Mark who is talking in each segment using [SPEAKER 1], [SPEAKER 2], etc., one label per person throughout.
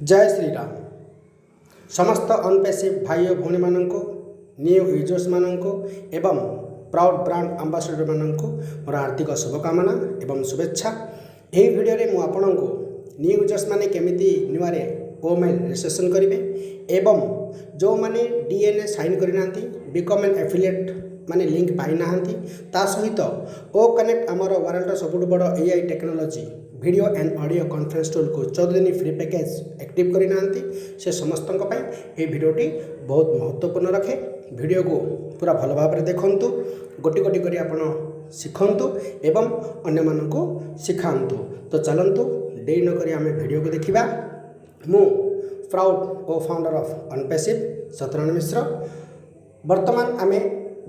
[SPEAKER 1] जय श्री राम। समस्त अनपेसिव भाई और भौणी मानक न्यू यूजर्स मानक एवं प्राउड ब्रांड आंबासाडर मानक मोर हार्दिक शुभकामना एवं शुभेच्छा। यही वीडियो रे मु आपन को न्यू यूजर्स माने केमिति नुआरे ओमेल रजिस्ट्रेशन करेंगे एवं जो माने डीएनए साइन करना बिकम एन एफिलिएट माने लिंक पाई ना ता सहित ओ कनेक्ट आमर वर्ल्ड सबुठ बड़ AI technology video and audio conference tool को 14 दिन फ्री पैकेज एक्टिव करना से समस्त ये वीडियोटी बहुत महत्वपूर्ण रखे। वीडियो को पूरा भल भाव में देखु, गोटी गोटी कर आप शिखंतु एवं अन्य मानक शिखातु। तो चलतु देरी नक आम वीडियो को देखा। मु प्राउड को फाउंडर ऑफ अनपेसिव सत्यनारायण मिश्र। वर्तमान आम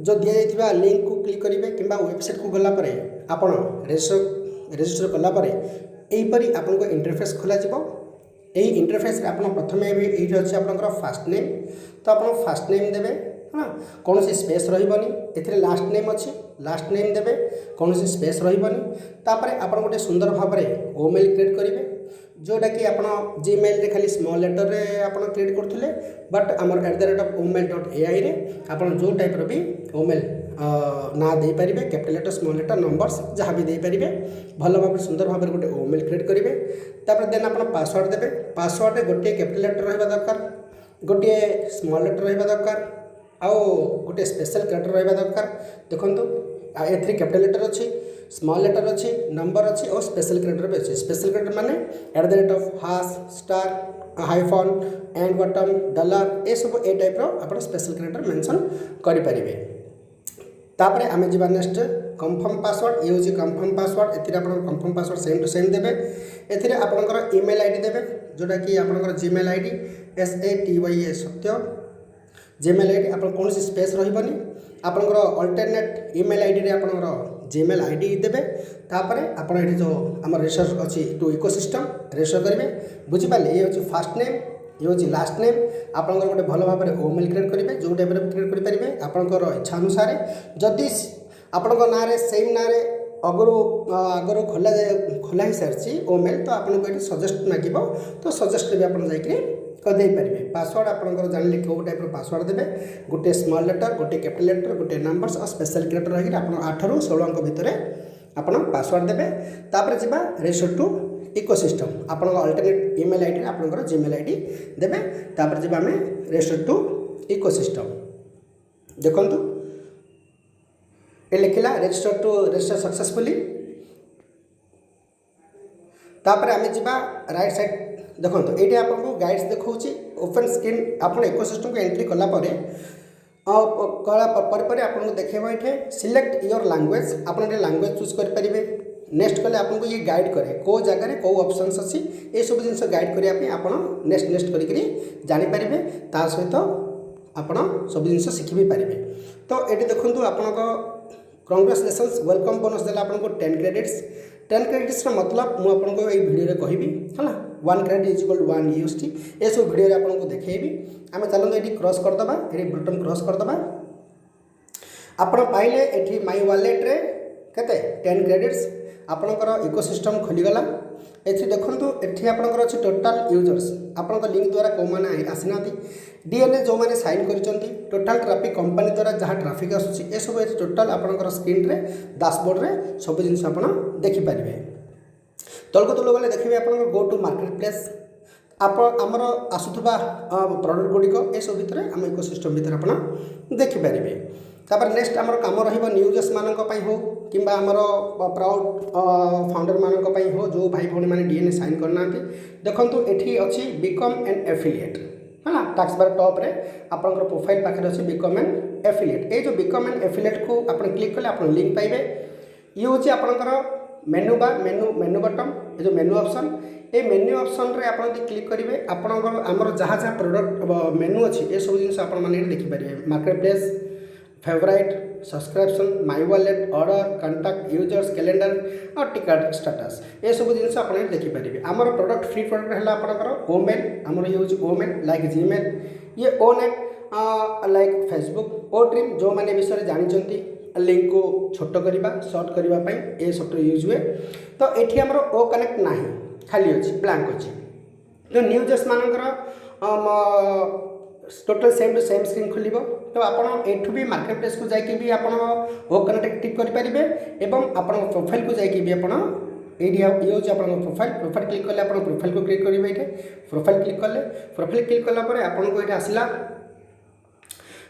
[SPEAKER 1] जो दि जाइथिबा लिंक को क्लिक करेंगे कि वेबसाइट को गलापर आप रेजिस्टर कलापर यहीपरी आपको इंटरफेस खोल यही इंटरफेस आप प्रथम ये अच्छे आपंकर फास्ट नेम। तो आप फास्ट नेम देवे हाँ, कौन सी स्पेस रही ए लास्ट नेम अच्छी लास्ट नेम देवे कौन सी स्पेस रही। आप गोटे सुंदर भाव में ओमेल क्रिएट करेंगे जोटा कि आप जीमेल रे खाली स्मॉल लेटर रे आप क्रिएट करते बट आमर @omail.ai रे आप जो टाइप भी ओमेल ना दे पारे capital letter small letter numbers जहाँ भी दे पारे भल भाव सुंदर भाव में गोटे ओमेल क्रिएट करेंगे। तापर देन आप पासवर्ड देवे। पासवर्ड रे गोटे कैपिटल लेटर रहा दरकार, गोटे स्मॉल लेटर रहा दरकार आउ गोटे स्पेशल कैरेक्टर रहा दरकार। देखो ए कैपिटल लेटर अच्छी स्मॉल लेटर अच्छी नंबर अच्छी और स्पेशल कैरेक्टर भी अच्छी। स्पेशल कैरेक्टर माने @ star hyphen and button dollar ये सब ए टाइप आप स्पेशल कैरेक्टर मेंशन करेंगे। तापर आम जा नेक्स्ट कन्फर्म पासवर्ड। ये हूँ कन्फर्म पासवर्ड। ए confirm password same to same देवे। ए आपंकर ईमेल आईडी देवे जोटा कि आपंकर जीमेल आईडी SATY सत्य जीमेल आईडी आप कौन सी स्पेस रही आपंकर अल्टरनेट ईमेल आईडी रे आपंकर जीमेल आईडी देवे। तापर आप जो आम रजिस्टर अच्छी टू इकोसिस्टम रजिस्टर करेंगे। बुझिपारे ये हूँ फास्ट नेम ये हूँ लास्ट नेम आपंकर गोटे भल भाव में ओमेल क्रिएट करेंगे जो टाइप क्रिएट करेंगे आपंकर इच्छा अनुसार। जदि आपण ना सेम ना आगु खोला ही सारी ओमेल तो आपको ये सजेस्ट मागिब तो सजेस्ट भी आप करदे पारे। पासवर्ड आपंकर जानले कौ टाइप पासवर्ड देवे गोटे स्मॉल लेटर गोटे कैपिटल लेटर गोटे नंबर्स और स्पेशल कैरेक्टर रही आप 8 ରୁ 16 अंक भितर आप पासवर्ड देवे। तापर जी रजिस्टर टू इकोसिस्टम आप अल्टरनेट ईमेल आईडी आपंकर जीमेल आईडी देवे। तापर जी आम रजिस्टर टू इकोसिस्टम देखु ये लिखला रजिस्टर सक्सेसफुली। तापर आम जा राइट साइड देखो ये आपको गाइड्स देखा ओपन स्क्रीन आप इकोसिस्टम को एंट्री कलापर आपको देखेगा ये सिलेक्ट योर लैंग्वेज आप लैंग्वेज चूज करेंगे। नेक्स्ट कले आपको ये गाइड करे कौ जगह कौ ऑप्शंस अच्छी ये सब जिन गाइड करने आप नेक्स्ट नेक्स्ट करी जानीपारे ता सहित आप सब जिन शिखी भी पारे। तो ये देखो आप कंग्रेचुलेशंस वेलकम बोनस देला आपको 10 क्रेडिट्स। 10 क्रेडिट्स मतलब मुझे ये वीडियो कहबी है 1 credit is equal to 1 USD ये सब वीडियो आपको देखेबी। आम चलते ये क्रॉस करदे ये बटन क्रॉस करदे आप पाइले ये माई वालेट रे केते 10 क्रेडिट्स आपणकर इकोसिस्टम खोलीगला। ये देखो ये आपंकर अच्छे टोटाल यूजर्स आपंक लिंक द्वारा कौ मैंने आसीना डीएनए जो मैंने साइन कर टोटाल ट्राफिक कंपनी द्वारा जहाँ ट्राफिक आसूसी ये सब टोटाल आपंकर स्क्रीन रे डैशबोर्ड रे सब जिन आप देखिपारे। तलक तल गले देखिए आप गो टू मार्केट प्लेस आप आमर आसुवा प्रडक्ट गुड़िक ये सब भितर आम इकोसिस्टम भितर आप देखिपारे। तापर नेक्स्ट आमर काम न्यूजर्स मानक हो कि आमर प्राउड फाउंडर मानक हो जो भाई भौणी मैंने डीएनए साइन करना देखो ये अच्छी बिकम एन एफिलिएट है ना टास्क बार टॉप रे आपंकर प्रोफाइल पाखे अच्छे बिकम एन एफिलिएट। ये जो बिकम एन एफिलिएट को आप क्लिक कले आप लिंक पाइबे। ये हूँ आपंकर मेनू बार मेनू बटन ये जो मेनू ऑप्शन ये मेन्यू ऑप्शन रे आप क्लिक करेंगे आपंकर आमर जहाँ जहाँ प्रोडक्ट मेनू अच्छी ये सब जिन आप देखिपारे market place favourite subscription my wallet order contact users calendar और टिकट स्टेटस ये सब जिन आप देखिपारे। आमर प्रोडक्ट फ्री प्रोडक्ट है आपंकर ओमेल आमर ये हूँ ओमेल लाइक जीमेल ये ओनेट लाइक फेसबुक ओ ड्रीम जो मैंने विषय जानते लिंक को छोट करवा सर्ट करने ये सफ्टवेयर यूज हुए। तो ये आमर ओ कनेक्ट ना खाली अच्छी ब्लैंक अच्छी तो न्यू यूजर्स मानकर total same to same screen खोल तो आप भी मार्केट प्लेस को जाकि भी आप वर्क कनेक्ट एक्टिव करेंगे एवं आप प्रोफाइल को जाकि भी आप ये हूँ आप प्रोफाइल क्लिक कले आप प्रोफाइल को क्लिक करेंगे ये प्रोफाइल क्लिक कले प्रोफाइल क्लिक कलापर आपको ये आसला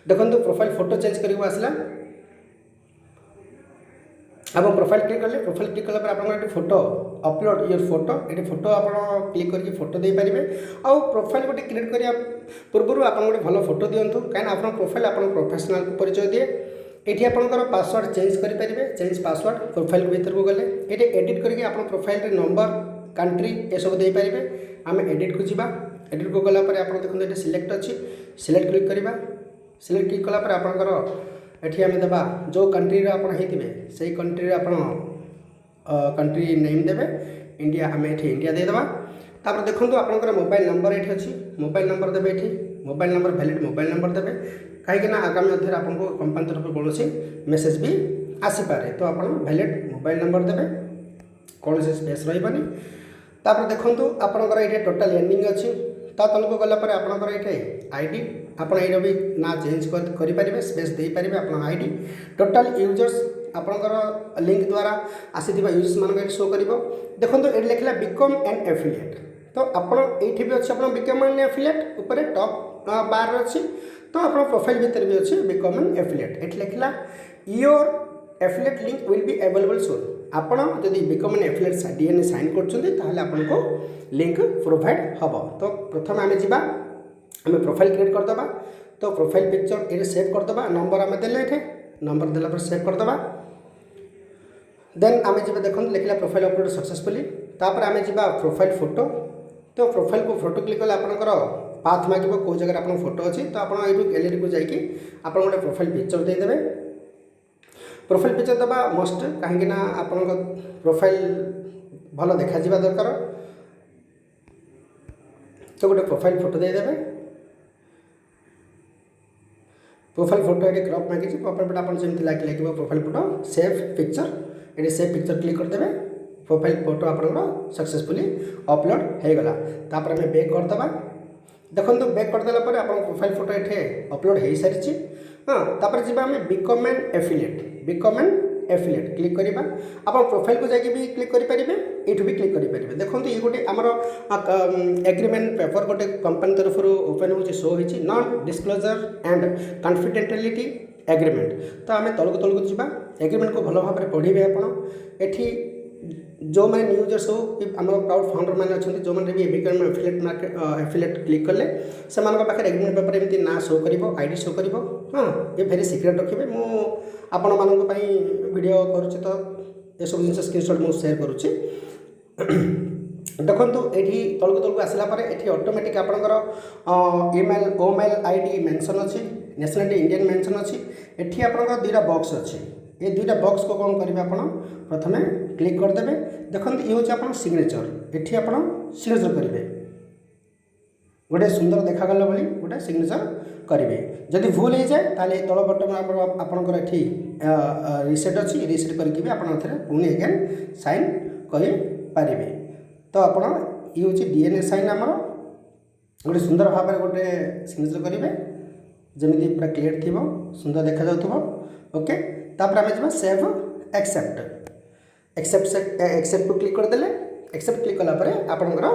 [SPEAKER 1] देखो प्रोफाइल फोटो चेंज करके आसला आप प्रोफाइल क्लिक कला आप फोटो अपलोड योर फोटो ये फोटो आप क्लिक करके फोटो दे पारे आउ प्रोफाइल गोटे क्रिएट करने पूर्व आप गोटे भल फोटो दिंतु कहीं आप प्रोफाइल आप प्रोफेशनल को परिचय दिए ये आपंकर पासवर्ड चेंज करेंगे चेंज पासवर्ड प्रोफाइल भीतर को गले ये एडिट करके आप प्रोफाइल नंबर कंट्री ये सब दे पारे आम एडिट को जीवा एडिट को गलापर आप देखते ये सिलेक्ट अच्छी सिलेक्ट क्लिक करवा सिलेक्ट क्लिक कलापर आपंकर ये आम देवा जो कंट्री आप से कंट्री आप कंट्री नेम देवे इंडिया आम ये इंडिया देदेवा तापर देखो आपंकर मोबाइल नंबर ये अच्छी मोबाइल नंबर देवे ये mobile number valid mobile number देवे कहीं आगामी अध्याय आपको कंपनी तरफ कौन मेसेज भी आसीपे तो आप वैलिड मोबाइल नंबर देवे कौन से स्पेस रही तापर देखो आपंकर ये टोटाल एंडिंग अच्छी ता तलक गलापर आपंकर ये आईडी आप भी ना चेंज करेंगे स्पेस दे पारे आप आईडी टोटाल यूजर्स आपंकर लिंक द्वारा आसी यूजर्स मान शो कर देखो ये लिखला बिकम एन एफिलिएट तो आप ये भी अच्छे आप बिकम एन एफिलिएट ऊपर टॉप बार अच्छी तो आप प्रोफाइल भीतर भी अच्छे बिकम एन एफिलिएट ये लिखला your affiliate link will be available soon आप जब become an affiliate DNA sign कर लिंक प्रोवाइड हम तो प्रथम आम जा आम प्रोफाइल क्रिएट करदे तो प्रोफाइल पिक्चर ये सेव करदे नंबर आम देले ये नंबर देला सेव करदे देन आम जी देखो लिखला प्रोफाइल अपलोड सक्सेसफुली तापर आम जा प्रोफाइल फोटो तो प्रोफाइल को फोटो क्लिक कले आपंकर पाथ मांग कौ जगह आप फोटो अच्छी तो आप गैलेरी को जाकि आप गोटे प्रोफाइल पिक्चर देदेवे प्रोफाइल पिक्चर देवा मस्ट कहीं आप प्रोफाइल भल देखा दरकार तो गोटे प्रोफाइल फोटो देदेवे प्रोफाइल फोटो ये क्रॉप मांगी प्रोफाइल फोटो आप जमी लगे प्रोफाइल फोटो सेव पिक्चर ये सेव पिक्चर क्लिक करदे प्रोफाइल फोटो आप सक्सेसफुली अपलोड हो गला तापर आम बैक करदे देखो बैक करदेला आप प्रोफाइल फोटो ये अपलोड हो सारी हाँ तापर जी आम बिकम एन एफिलिएट क्लिक करवा आप प्रोफाइल को जाकि भी क्लिक करेंगे ये भी क्लिक करेंगे देखो ये गोटे आमर एग्रीमेंट पेपर गोटे कंपनी तरफ ओपन हो शो होती non disclosure and confidentiality agreement तो आम तलक तलक जा एग्रीमेंट को भल भाव में पढ़े आपड़ी जो मैंने न्यू यूजर्स हो कि आम प्राउड फाउंडर मैंने अच्छा जो मैंने भी become affiliate market affiliate click कले से पाखे एग्रीमेंट पेपर एमती ना शो कर आईडी शो कर हाँ ये भेरी सिक्रेट रखिए मु आपण मानक वीडियो करुच्ची तो ये सब जिन स्क्रीनशॉट मुझे शेयर करुच्ची देखो ये तलक तलक आसला ये ऑटोमेटिक आपंकर ईमेल ओमेल आईडी मेंशन अच्छी नेशनलिटी इंडियन मेंशन अच्छी ये आपंकर दुईटा बॉक्स अच्छी ये दुईटा बॉक्स को कौन करेंगे आप प्रथम क्लिक करदे देखो ये हूँ आप सिग्नेचर ये आप सिग्नेचर करेंगे गोटे सुंदर देखागला भाई गोटे सिग्नेचर करेंगे जदि भूल हो जाए ताले तल बटन आपंकर ये रिसेट अच्छी रिसेट करके भी आप पुणी एगेन साइन करें तो आप ये हूँ डीएनए साइन आमर गोटे सुंदर भाव में गोटे सिग्नेचर करेंगे जमी पूरा क्लियर थी सुंदर देखा जाऊँ ओके तापर आम जा सेव एक्सेप्ट को क्लिक करदे एक्सेप्ट क्लिक कलापर आपंकर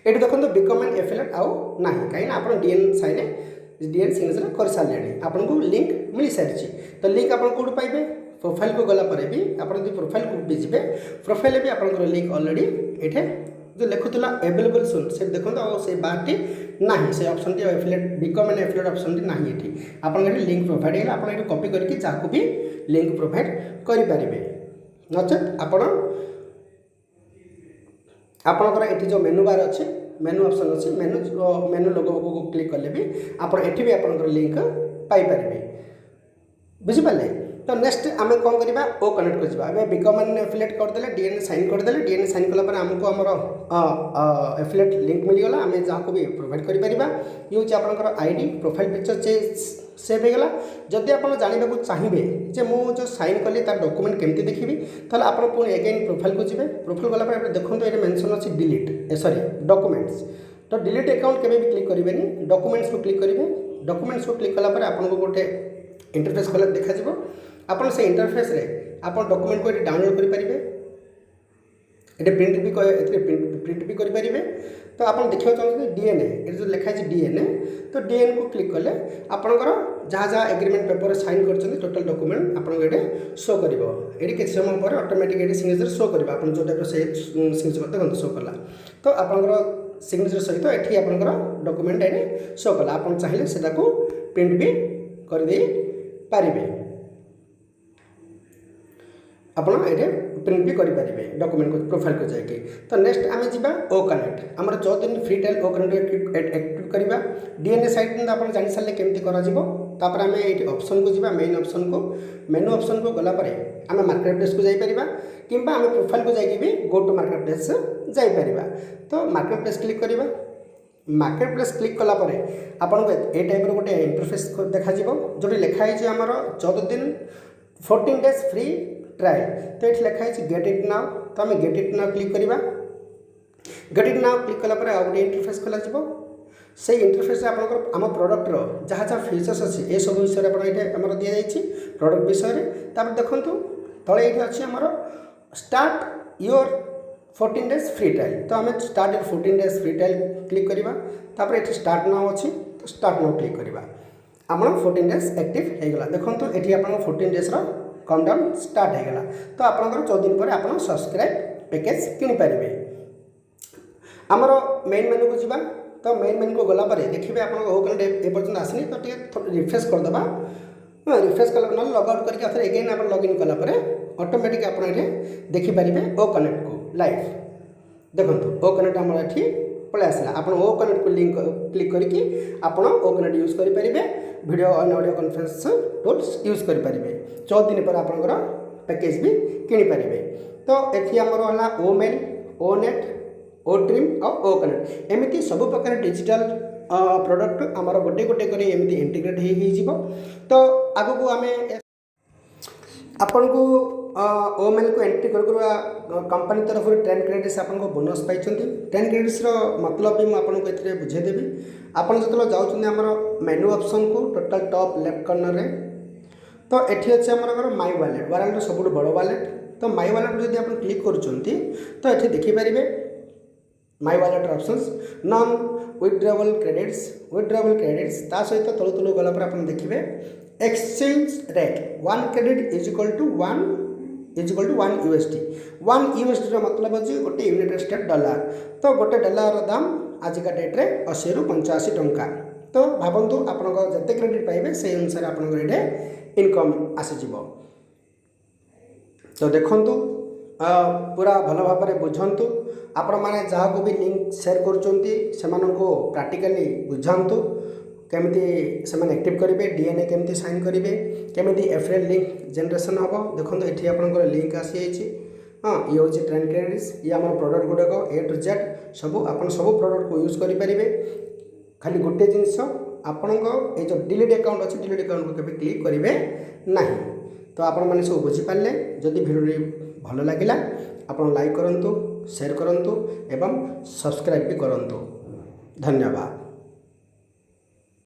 [SPEAKER 1] ये देखो बिकम एन एफिलिएट आउ ना कहीं आप डीएन साइन डीएन सिग्नेचर कर सारे आपको लिंक मिल सारी तो लिंक आप कौट पाइबे प्रोफाइल को गलापर भी आप प्रोफाइल को भी जी प्रोफाइल भी आपंकर लिंक अलरेडी ये जो लिखुला एवेलेबल सुन से देखो से बारटी ना से option T affiliate become an affiliate option T ना ये आप लिंक प्रोवाइड है आप कॉपी करके जहाँ भी लिंक प्रोवाइड करेंगे नचेत आपणकर ये जो मेनू बार अच्छे मेनू ऑप्शन अच्छी मेनू लोगो को क्लिक कले भी आप भी आपंकर लिंक पाइपर बुझिपारे तो नेक्स्ट आम कौन करवा ओ कनेक्ट को जावा बिकम एन एफिलिएट करदे डीएनए साइन करदे डीएनए साइन कला आमको आमर एफिलिएट लिंक मिलगला आम जहाँ को भी प्रोवाइड करें ये हूँ आपंकर आईडी प्रोफाइल पिक्चर सेव हो गला जदि आप जानवा चाहिए जे मु जो साइन कली तार डॉक्यूमेंट केमती देखी ताल आप पुणी एगेन प्रोफाइल को जी प्रोफाइल गला देखो ये मेंशन अच्छी डिलीट सॉरी डॉक्यूमेंट्स तो डिलीट अकाउंट केवे भी क्लिक करेंगे डॉक्यूमेंट्स को क्लिक करेंगे डॉक्यूमेंट्स को क्लिक कलापर आपको गोटे इंटरफेस कलर देखा आपन से इंटरफेस रे आपन डॉक्यूमेंट को डाउनलोड करि परिबे एटे प्रिंट भी करि परिबे तो आपन देखियो चाहते डीएनए ए जो लिखा है डीएनए तो डीएनए को क्लिक कले आपनकर जहाँ जहाँ एग्रीमेंट पेपर साइन करछन टोटल डॉक्यूमेंट आपन एटे शो करिवो एटी के समय पर ऑटोमेटिक एटी सिग्नेचर शो करिवो आपन जो टाइप से सिग्नेचर करते गंत शो करला तो आपनकर सिग्नेचर सहित एठी आपनकर डॉक्यूमेंट एटे शो करला आपन चाहिले सेटा को प्रिंट भी कर दे पारिबे आपन ये प्रिंट भी करेंगे डॉक्यूमेंट को प्रोफाइल को जाकि तो नेक्स्ट आम जा ओ कनेक्ट आमर जो दिन फ्री ट्रायल ओ कनेक्ट एक्टिव करवा डीएनए साइट आप जानी सारे केमती कर आम ये ऑप्शन को जी मेन ऑप्शन को मेनू ऑप्शन को गलापर आम मार्केट प्लेस को जापर कि आम प्रोफाइल को जाकि गो टू मार्केट प्लेस जापर तो मार्केट प्लेस क्लिक करवा मार्केट प्लेस क्लिक कलापर आपको ये टाइप गोटे इंटरफेस देखा जो लिखाई आमर 14 दिन 14 डेज फ्री ट्रायल तो ये लिखाई गेट इट नाउ तो आम गेट इट नाउ क्लिक करवा गेट इट नाउ क्लिक कलापर आ गए इंटरफेस खोल से इंटरफेस आप आम प्रोडक्टर जहाँ जहाँ फीचर्स अच्छी ये सब विषय ये दि जाइए प्रोडक्ट विषय में देखूँ तले ये अच्छी आमर start your 14 days free trial तो आम start your 14 days free trial click करवा तापर ये स्टार्ट नाउ अच्छी तो स्टार्ट नाउ क्लिक करवा आम 14 डेज एक्टिव होगा देखो ये आप 14 डेज काउंटडाउन स्टार्ट होगा तो आपंकर 14 दिन पर आप सब्सक्राइब पैकेज किनीपारे आमर मेन मेनू को जी तो मेन मेनू को गलापर देखिए आप एपर्तन आसनी तो रिफ्रेश करदे रिफ्रेश कला ना लग आउट करके एगेन आप लॉगिन कलापर ऑटोमेटिक आप देखिपारे ओ कनेक्ट को लाइव देखो ओ कनेक्ट आम ये पलि आसला आप ओ कनेक्ट को लिंक क्लिक करके आप ओ कनेक्ट यूज करेंगे video and audio conference tools use करेंगे 14 दिन पर आपंकर पैकेज भी किनीपारे तो ये आमर है ओ मेल ओ नेट ओ ड्रीम और ओ कनेक्ट एमती सब प्रकार डिजिटल प्रोडक्ट आमर गोटे गोटे कर इंटीग्रेट हो तो आग को आम आपन को ओ मेल को एंट्री कर कंपनी तरफ ट्रेन क्रेडिट्स आपको बोनस पाई ट्रेन क्रेडिट्स मतलब भी मुझे बुझेदेवी आपड़ जो जाऊँच मेनू ऑप्शन को टोटल टॉप लेफ्ट कॉर्नर रे तो ये अच्छे आमर माई वालेट वालेट सब बड़ वालेट तो माई वालेट जब आप क्लिक कर तो ये देखिपारे my wallet options non withdrawal credits ता सहित तलु तलु गलापर आप देखिए exchange rate 1 credit is equal to 1 USD 1 USD मतलब अच्छे गोटे यूनाइटेड स्टेट डॉलर तो गोटे डॉलर दाम आजिका डेट रे 80 रु 85 टंका तो भावतु आप जिते क्रेडिट पाइबे से अनुसार आपंकर इनकम आसीज तो देखु पूरा भल भाव में बुझंतु आपण मैंने जहाँ को भी लिंक शेयर कर प्राक्टिकली बुझातु केमती से एक्टिव करेंगे डीएनए केमती साइन करेंगे केमती एफिलिएट लिंक जनरेशन हम देखो ये आपंकर लिंक आसी हाँ ये हूँ ट्रेन क्रेडिट्स ये आम प्रोडक्ट गुड़ाक A to Z सब आप सब प्रोडक्ट को यूज करेंगे खाली गोटे जिनस आपण ये जो डिलीट अकाउंट अच्छे डिलीट अकाउंट को कभी क्लिक करेंगे ना तो आपण मैंने सब बुझीपारे जदि भिडियो भल लगे आप लाइक करूँ शेयर करूँ एवं सब्सक्राइब भी करूँ धन्यवाद।